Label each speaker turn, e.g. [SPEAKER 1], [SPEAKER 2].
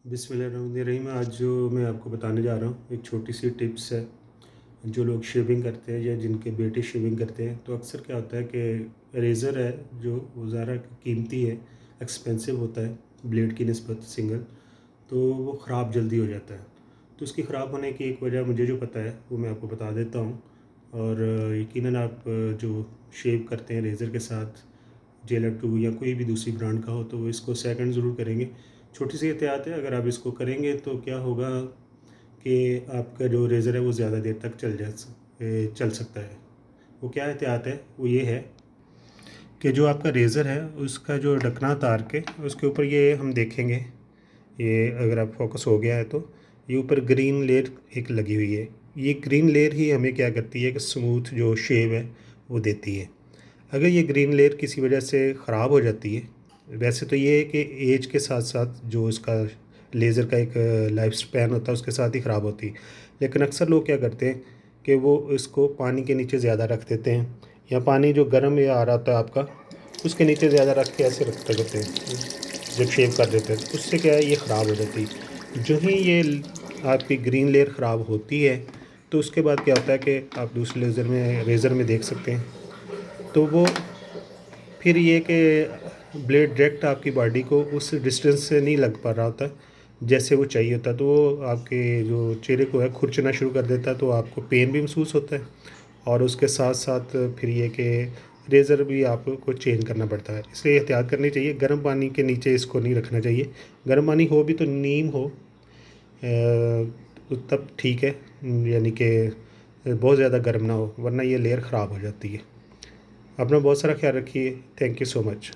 [SPEAKER 1] बिस्मिल्लाहिर्रहमानिर्रहीम। आज जो मैं आपको बताने जा रहा हूँ एक छोटी सी टिप्स है। जो लोग शेविंग करते हैं या जिनके बेटे शेविंग करते हैं तो अक्सर क्या होता है कि रेज़र है जो वो ज़्यादा कीमती है, एक्सपेंसिव होता है ब्लेड की निस्बत सिंगल, तो वो ख़राब जल्दी हो जाता है। तो उसकी ख़राब होने की एक वजह मुझे जो पता है वो मैं आपको बता देता हूँ। और यकीनन आप जो शेव करते हैं रेज़र के साथ जेलर 2 या कोई भी दूसरी ब्रांड का हो तो वो इसको सेकंड ज़रूर करेंगे। छोटी सी एहतियात है, अगर आप इसको करेंगे तो क्या होगा कि आपका जो रेज़र है वो ज़्यादा देर तक चल सकता है। वो क्या एहतियात है, वो ये है कि जो आपका रेज़र है उसका जो ढकना उतार के उसके ऊपर ये हम देखेंगे, ये अगर आप फोकस हो गया है तो ये ऊपर ग्रीन लेयर एक लगी हुई है। ये ग्रीन लेयर ही हमें क्या करती है कि स्मूथ जो शेव है वो देती है। अगर ये ग्रीन लेयर किसी वजह से ख़राब हो जाती है, वैसे तो ये है कि एज के साथ साथ जो इसका लेज़र का एक लाइफ स्पैन होता है उसके साथ ही ख़राब होती है, लेकिन अक्सर लोग क्या करते हैं कि वो इसको पानी के नीचे ज़्यादा रख देते हैं या पानी जो गर्म या आ रहा होता है आपका उसके नीचे ज़्यादा रख के ऐसे रख देते हैं जब शेव कर देते हैं, तो उससे क्या है ये ख़राब हो जाती है। जो ही ये आपकी ग्रीन लेयर ख़राब होती है तो उसके बाद क्या होता है कि आप दूसरे रेज़र में देख सकते हैं, तो वो फिर ये कि ब्लेड डायरेक्ट आपकी बॉडी को उस डिस्टेंस से नहीं लग पा रहा होता जैसे वो चाहिए होता, तो वो आपके जो चेहरे को है खुरचना शुरू कर देता है, तो आपको पेन भी महसूस होता है। और उसके साथ साथ फिर ये कि रेज़र भी आपको चेंज करना पड़ता है, इसलिए एहतियात करनी चाहिए। गर्म पानी के नीचे इसको नहीं रखना चाहिए। गर्म पानी हो भी तो नीम हो तब ठीक है, यानी कि बहुत ज़्यादा गर्म ना हो, वरना ये लेयर ख़राब हो जाती है। अपना बहुत सारा ख्याल रखिए। Thank you so much.